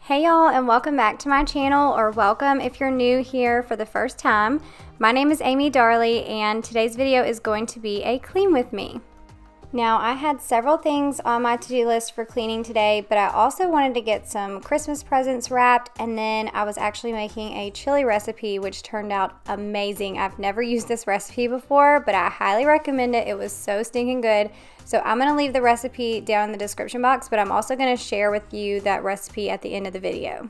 Hey y'all, and welcome back to my channel, or welcome if you're new here for the first time. My name is Amy Darley, and today's video is going to be a clean with me. Now, I had several things on my to-do list for cleaning today, but I also wanted to get some Christmas presents wrapped, and then I was actually making a chili recipe, which turned out amazing. I've never used this recipe before, but I highly recommend it. It was so stinking good. So I'm going to leave the recipe down in the description box, but I'm also going to share with you that recipe at the end of the video.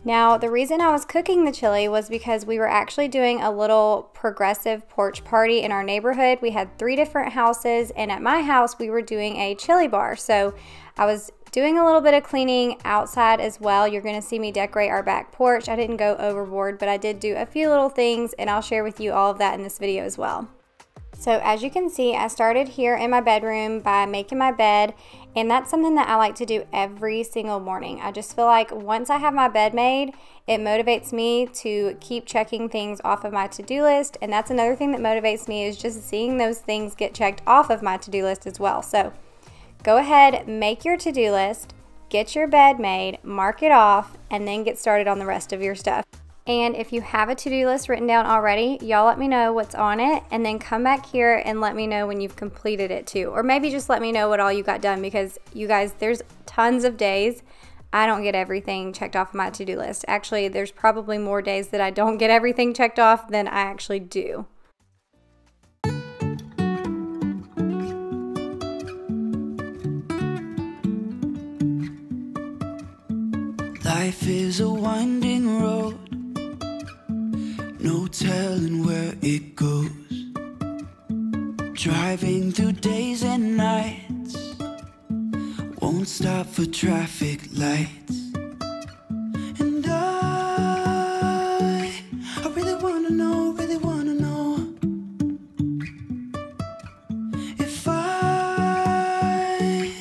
Now, the reason I was cooking the chili was because we were actually doing a little progressive porch party in our neighborhood. We had 3 different houses, and at my house we were doing a chili bar. So I was doing a little bit of cleaning outside as well. You're going to see me decorate our back porch. I didn't go overboard, but I did do a few little things, and I'll share with you all of that in this video as well. So as you can see, I started here in my bedroom by making my bed, and that's something that I like to do every single morning. I just feel like once I have my bed made, it motivates me to keep checking things off of my to-do list, and that's another thing that motivates me, is just seeing those things get checked off of my to-do list as well. So go ahead, make your to-do list, get your bed made, mark it off, and then get started on the rest of your stuff. And if you have a to-do list written down already, y'all let me know what's on it, and then come back here and let me know when you've completed it too. Or maybe just let me know what all you got done, because you guys, there's tons of days I don't get everything checked off my to-do list. Actually, there's probably more days that I don't get everything checked off than I actually do. Life is a winding road, no telling where it goes. Driving through days and nights, won't stop for traffic lights. And I really wanna know, if I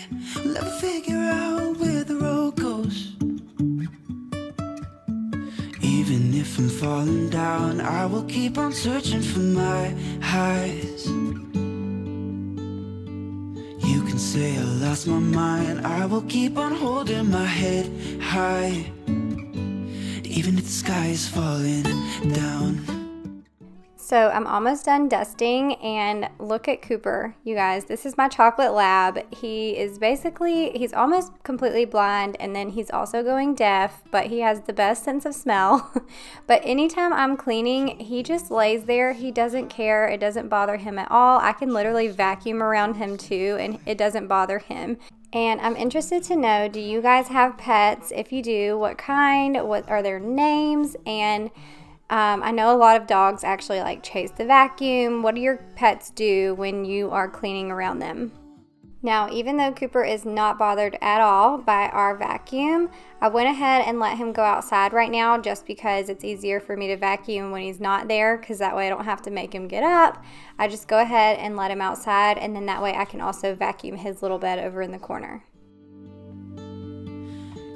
will ever figure out where the road goes. Even if I'm falling down, I will keep on searching for my highs. You can say I lost my mind, I will keep on holding my head high, even if the sky is falling down. So I'm almost done dusting, and look at Cooper, you guys. This is my chocolate lab. He's almost completely blind, and then he's also going deaf, but he has the best sense of smell. But anytime I'm cleaning, he just lays there. He doesn't care. It doesn't bother him at all. I can literally vacuum around him too, and it doesn't bother him. And I'm interested to know, do you guys have pets? If you do, what kind? What are their names? And I know a lot of dogs actually like chase the vacuum. What do your pets do when you are cleaning around them? Now, even though Cooper is not bothered at all by our vacuum, I went ahead and let him go outside right now, just because it's easier for me to vacuum when he's not there, because that way I don't have to make him get up. I just go ahead and let him outside, and then that way I can also vacuum his little bed over in the corner.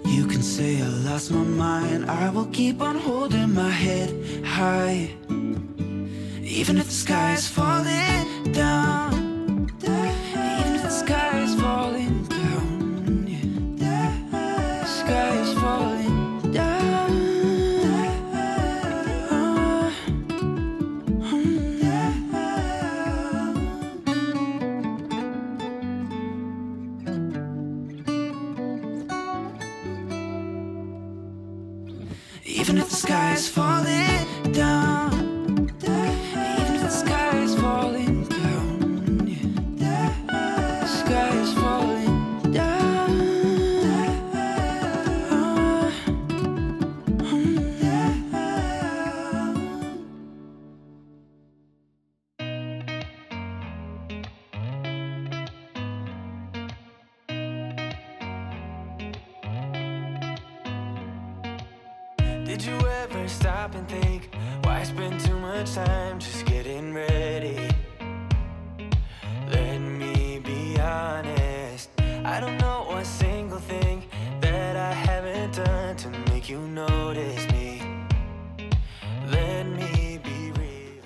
You can say I lost my mind, I will keep on holding my head high, even if the sky is falling down. Even if the sky is falling down, yeah. The sky is falling down. Even if the sky is falling down, even if the sky is falling down, yeah. The sky is falling down. Did you ever stop and think, why spend too much time just getting ready? Let me be honest, I don't know a single thing that I haven't done to make you notice me. Let me be real.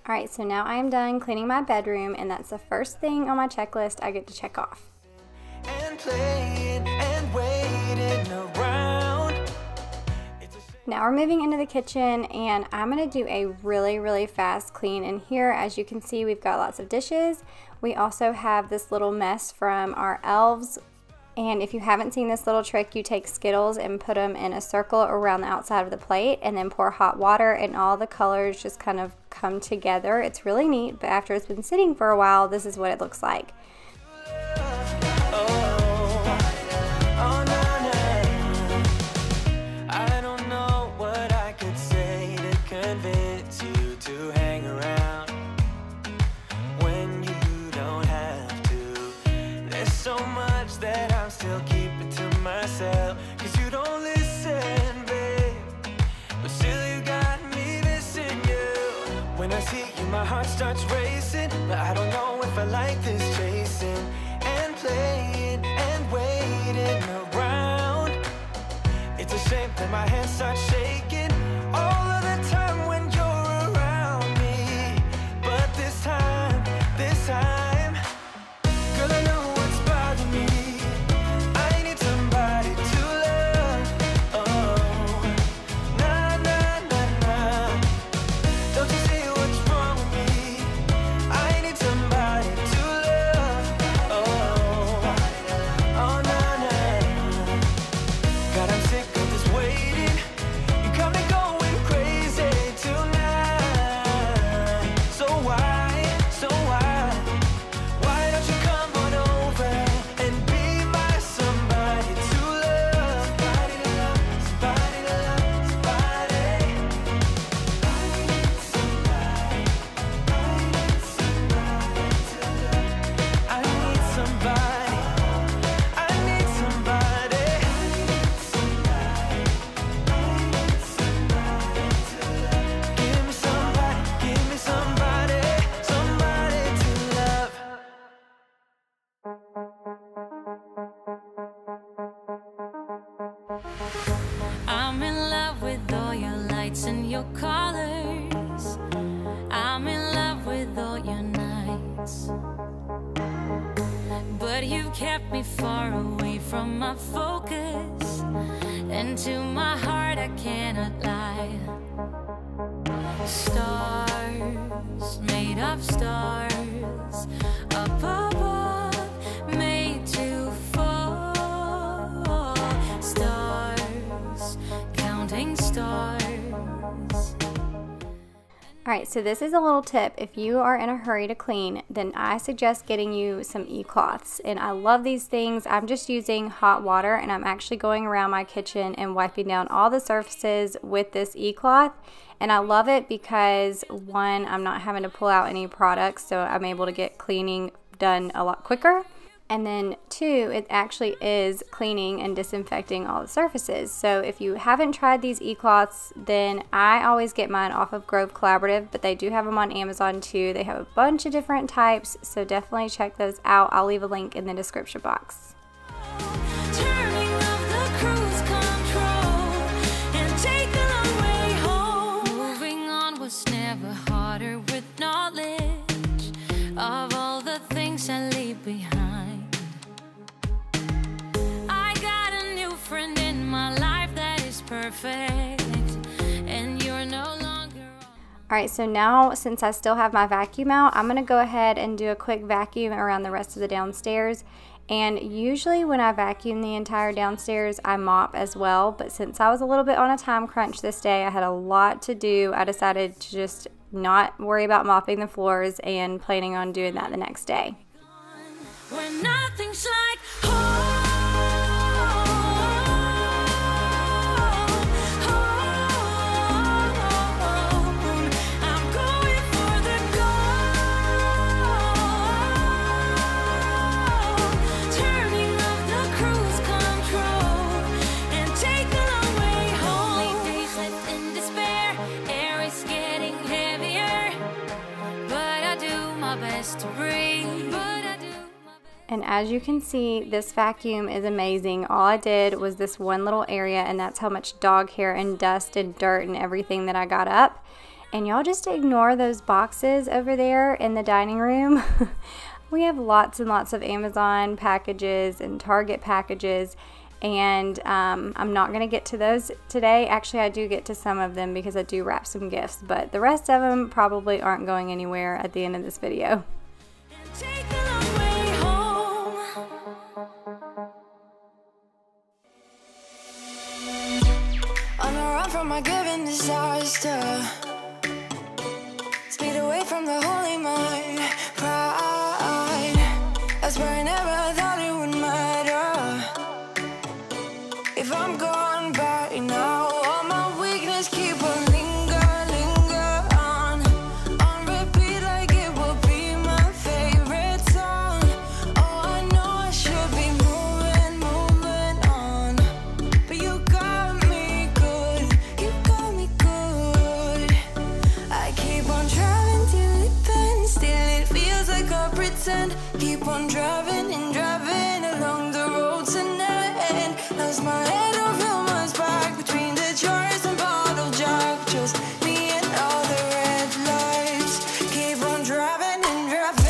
Alright, so now I am done cleaning my bedroom, and that's the first thing on my checklist I get to check off. And playing and waiting around. Now we're moving into the kitchen, and I'm going to do a really fast clean in here. As you can see, we've got lots of dishes. We also have this little mess from our elves. And if you haven't seen this little trick, you take Skittles and put them in a circle around the outside of the plate and then pour hot water, and all the colors just kind of come together. It's really neat, but after it's been sitting for a while, this is what it looks like. My heart starts racing, but I don't know if I like this chasing and playing and waiting around. It's a shame that my hands start shaking all of the time when you're around me. But this time, girl, I know what's bothering me. I need somebody to love. Oh, nah, nah, nah, nah. Don't you see what's wrong with me? I need somebody to love. Oh, oh, nah, nah. God, I'm sick of this waiting. You got me going crazy tonight. So why don't you come on over and be my somebody to love? Somebody to love, somebody to love, somebody. I need somebody to love. I need somebody. I need somebody. Give me somebody, somebody to love. I'm in love with all your lights and your colors. I'm in love with all your nights. But you've kept me far away from my focus, and to my heart I cannot lie. Stars, made of stars, up above, made to fall. Stars, counting stars. Alright, so this is a little tip. If you are in a hurry to clean, then I suggest getting you some e-cloths. And I love these things. I'm just using hot water, and I'm actually going around my kitchen and wiping down all the surfaces with this e-cloth. And I love it because, one, I'm not having to pull out any products, so I'm able to get cleaning done a lot quicker. And then two, it actually is cleaning and disinfecting all the surfaces. So if you haven't tried these e-cloths, then I always get mine off of Grove Collaborative, but they do have them on Amazon too. They have a bunch of different types, so definitely check those out. I'll leave a link in the description box. Turning off the cruise control and take the long way home. Moving on was never harder with knowledge of all the things I leave behind. I got a new friend in my life that is perfect, and you're no longer. Alright, so now since I still have my vacuum out, I'm going to go ahead and do a quick vacuum around the rest of the downstairs. And usually when I vacuum the entire downstairs, I mop as well. But since I was a little bit on a time crunch this day, I had a lot to do. I decided to just not worry about mopping the floors and planning on doing that the next day. When nothing's like home. I'm going for the gold. Turning off the cruise control and take the long way home. Only days left in despair. Air is getting heavier, but I do my best to breathe. And as you can see, this vacuum is amazing. All I did was this one little area, and that's how much dog hair and dust and dirt and everything that I got up. And y'all just ignore those boxes over there in the dining room. We have lots and lots of Amazon packages and Target packages, and I'm not going to get to those today. Actually, I do get to some of them because I do wrap some gifts, but the rest of them probably aren't going anywhere at the end of this video. Take the long way home. On a run from my given disaster, speed away from the holy mind, pride. That's where I never thought it would matter. If I'm gone by now, all my weakness keep on linger on repeat like it will be my favorite song. Oh, I know I should be moving on, but you got me good, you got me good. I keep on driving till it bends, still it feels like I pretend. Keep on driving and driving along the road tonight. Lost my head over my back between the jars and bottle jack. Just me and all the red lights. Keep on driving and driving.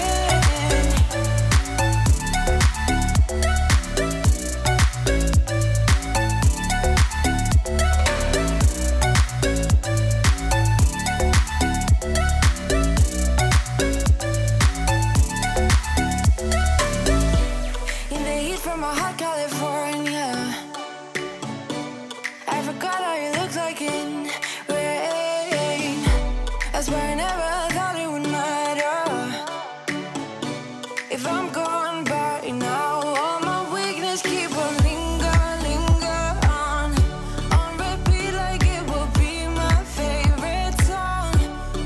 In the heat from a hot California, I forgot how you looked like in rain. I swear I never thought it would matter. If I'm gone by now, all my weakness keep on linger on repeat like it will be my favorite song.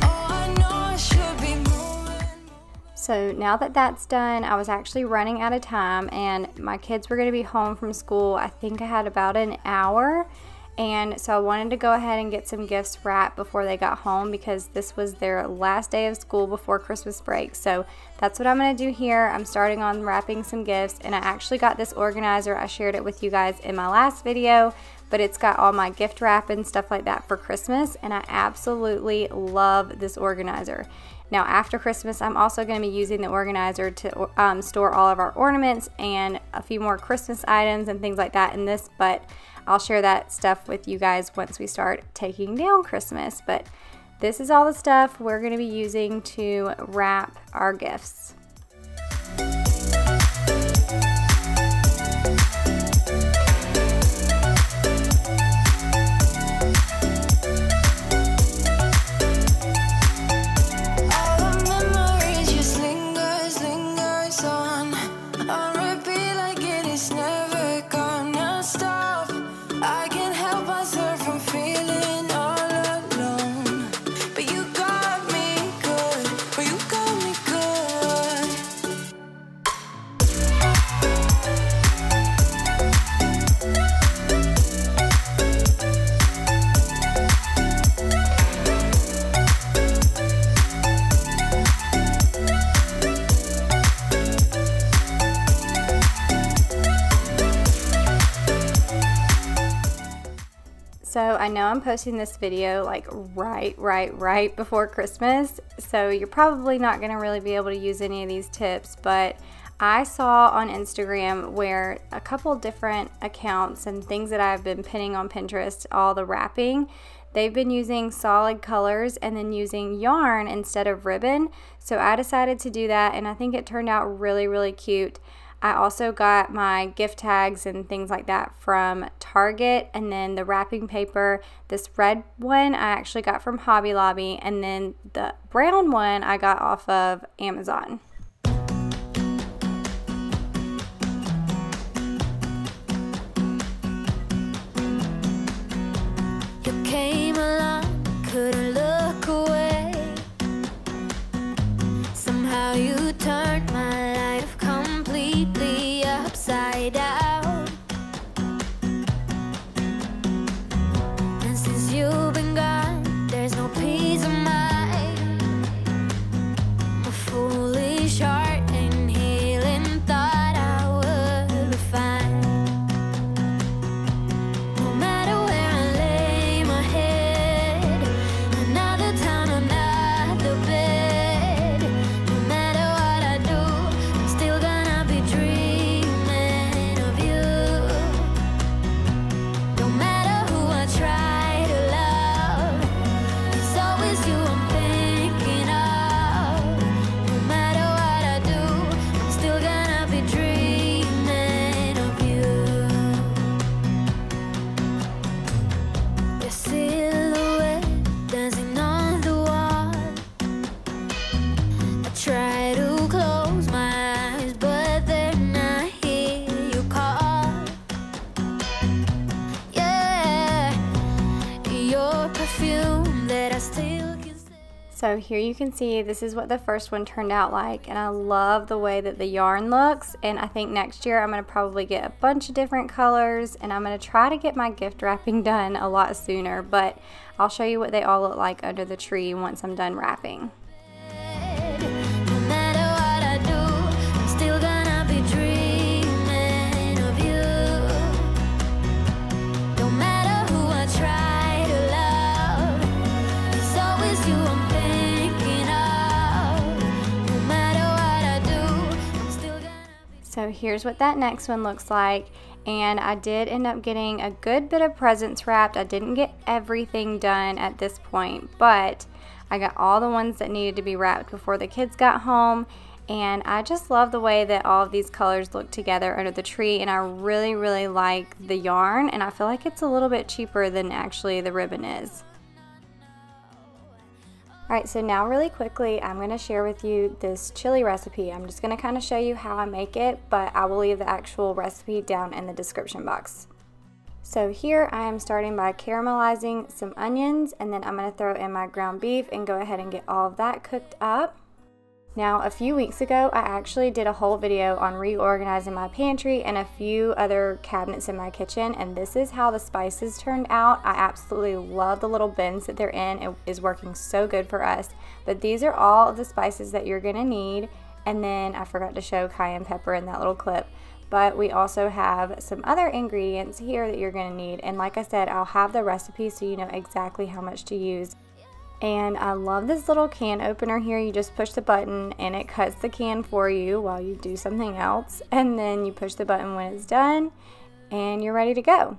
Oh, I know I should be moving. So now that that's done, I was actually running out of time, and my kids were going to be home from school. I think I had about an hour, and so I wanted to go ahead and get some gifts wrapped before they got home because this was their last day of school before Christmas break. So that's what I'm going to do here. I'm starting on wrapping some gifts, and I actually got this organizer. I shared it with you guys in my last video, but it's got all my gift wrap and stuff like that for Christmas, and I absolutely love this organizer. Now after Christmas, I'm also going to be using the organizer to store all of our ornaments and a few more Christmas items and things like that in this, but I'll share that stuff with you guys once we start taking down Christmas. But this is all the stuff we're going to be using to wrap our gifts. All the memories just lingers on repeat like it is never gonna stop. I can't help myself from feeling all alone, but you got me good, but you got me good. So I know I'm posting this video like right before Christmas, so you're probably not going to really be able to use any of these tips, but I saw on Instagram where a couple different accounts and things that I've been pinning on Pinterest, all the wrapping, they've been using solid colors and then using yarn instead of ribbon. So I decided to do that, and I think it turned out really cute. I also got my gift tags and things like that from Target, and then the wrapping paper, this red one I actually got from Hobby Lobby, and then the brown one I got off of Amazon. You came along, couldn't look away. Somehow you turned my life completely upside down. And since you've been gone, there's no peace of mind. My foolish So here you can see this is what the first one turned out like, and I love the way that the yarn looks, and I think next year I'm going to probably get a bunch of different colors, and I'm going to try to get my gift wrapping done a lot sooner, but I'll show you what they all look like under the tree once I'm done wrapping. So here's what that next one looks like, and I did end up getting a good bit of presents wrapped. I didn't get everything done at this point, but I got all the ones that needed to be wrapped before the kids got home, and I just love the way that all of these colors look together under the tree, and I really like the yarn, and I feel like it's a little bit cheaper than actually the ribbon is. Alright, so now really quickly I'm going to share with you this chili recipe. I'm just going to kind of show you how I make it, but I will leave the actual recipe down in the description box. So here I am starting by caramelizing some onions, and then I'm going to throw in my ground beef and go ahead and get all of that cooked up. Now, a few weeks ago, I actually did a whole video on reorganizing my pantry and a few other cabinets in my kitchen, and this is how the spices turned out. I absolutely love the little bins that they're in. It is working so good for us. But these are all of the spices that you're gonna need, and then I forgot to show cayenne pepper in that little clip. But we also have some other ingredients here that you're gonna need, and like I said, I'll have the recipe so you know exactly how much to use. And I love this little can opener here. You just push the button and it cuts the can for you while you do something else, and then you push the button when it's done and you're ready to go.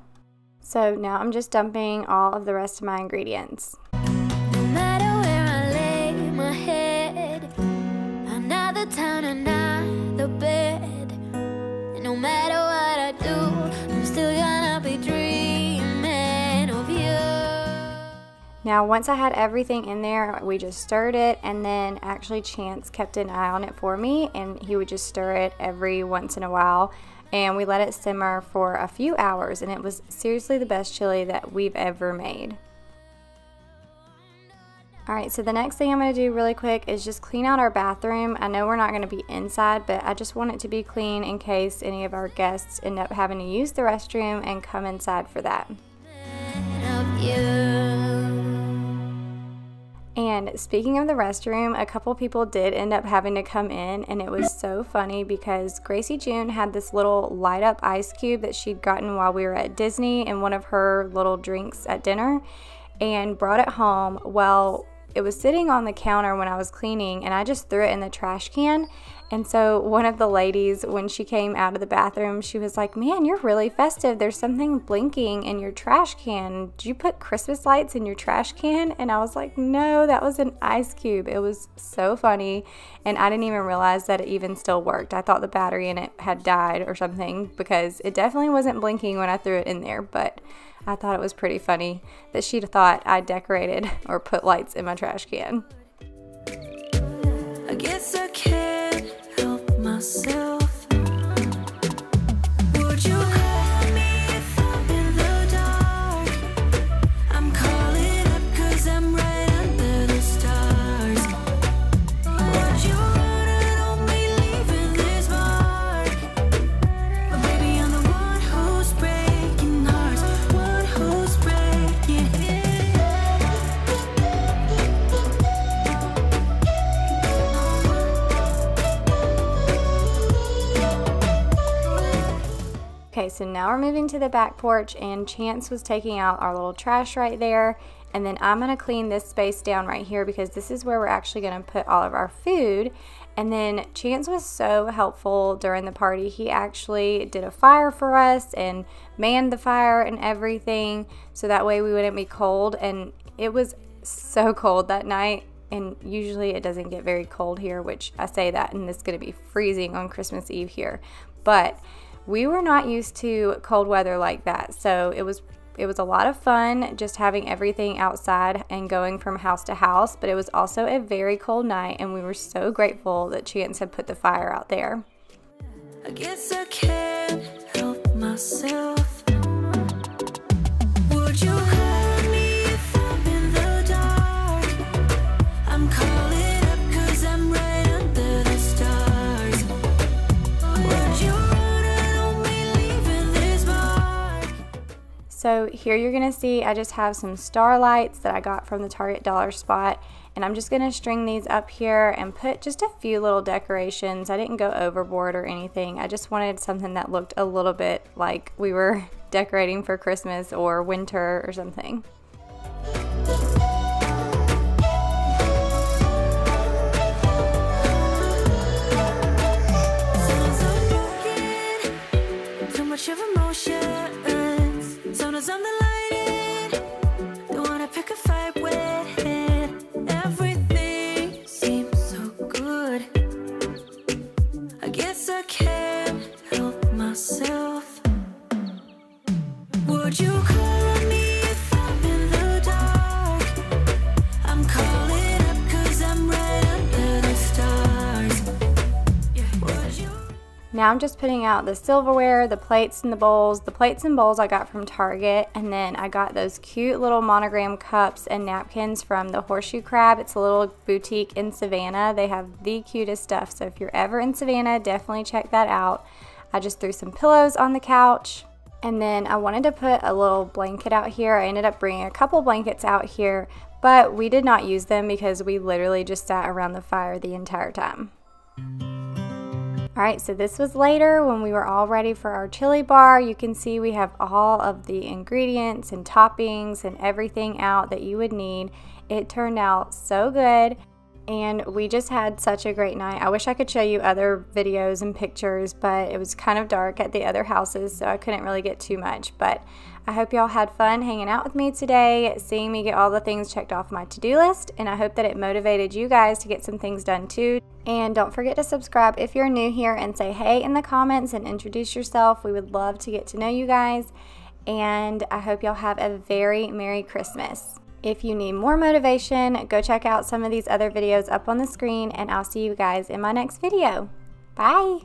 So now I'm just dumping all of the rest of my ingredients. No matter where I lay my head, I'm not the town and not the bed. And no matter what I do, I'm still gonna be dreaming of you. Now once I had everything in there, we just stirred it, and then actually Chance kept an eye on it for me, and he would just stir it every once in a while, and we let it simmer for a few hours, and it was seriously the best chili that we've ever made. Alright, so the next thing I'm going to do really quick is just clean out our bathroom. I know we're not going to be inside, but I just want it to be clean in case any of our guests end up having to use the restroom and come inside for that. And speaking of the restroom, a couple people did end up having to come in, and it was so funny because Gracie June had this little light up ice cube that she'd gotten while we were at Disney in one of her little drinks at dinner, and brought it home. Well, it was sitting on the counter when I was cleaning, and I just threw it in the trash can. And so one of the ladies, when she came out of the bathroom, she was like, "Man, you're really festive. There's something blinking in your trash can. Did you put Christmas lights in your trash can?" And I was like, "No, that was an ice cube." It was so funny, and I didn't even realize that it even still worked. I thought the battery in it had died or something because it definitely wasn't blinking when I threw it in there, but I thought it was pretty funny that she'd thought I decorated or put lights in my trash can. I guess I can't help myself. Would you call me if I'm in the dark? I'm calling up 'cause I'm right under the stars. Would you run on me leaving this mark? But baby, I'm the one who's breaking hearts, one who's breaking it. Okay, so now we're moving to the back porch, and Chance was taking out our little trash right there, and then I'm going to clean this space down right here because this is where we're actually going to put all of our food. And then Chance was so helpful during the party. He actually did a fire for us and manned the fire and everything so that way we wouldn't be cold, and it was so cold that night. And usually it doesn't get very cold here, which I say that, and it's going to be freezing on Christmas Eve here, but we were not used to cold weather like that, so it was a lot of fun just having everything outside and going from house to house, but it was also a very cold night, and we were so grateful that Chance had put the fire out there. I guess I can't help myself. Would you call me if I'm in the dark? I'm So here you're going to see I just have some star lights that I got from the Target dollar spot, and I'm just going to string these up here and put just a few little decorations. I didn't go overboard or anything. I just wanted something that looked a little bit like we were decorating for Christmas or winter or something. Much of emotions, sometimes I'm delighted, don't wanna pick a fight with it. Everything seems so good, I guess I can't help myself. Would you call on me if I'm in the dark? I'm calling up 'cause I'm right under the stars. Would you? Now I'm just putting out the silverware, the plates and the bowls. The plates and bowls I got from Target, and then I got those cute little monogram cups and napkins from the Horseshoe Crab. It's a little boutique in Savannah. They have the cutest stuff, so if you're ever in Savannah, definitely check that out. I just threw some pillows on the couch, and then I wanted to put a little blanket out here. I ended up bringing a couple blankets out here, but we did not use them because we literally just sat around the fire the entire time. Alright, so this was later when we were all ready for our chili bar. You can see we have all of the ingredients and toppings and everything out that you would need. It turned out so good, and we just had such a great night. I wish I could show you other videos and pictures, but it was kind of dark at the other houses, so I couldn't really get too much. But I hope y'all had fun hanging out with me today, seeing me get all the things checked off my to-do list, and I hope that it motivated you guys to get some things done too. And don't forget to subscribe if you're new here, and say hey in the comments and introduce yourself. We would love to get to know you guys, and I hope y'all have a very Merry Christmas. If you need more motivation, go check out some of these other videos up on the screen, and I'll see you guys in my next video. Bye!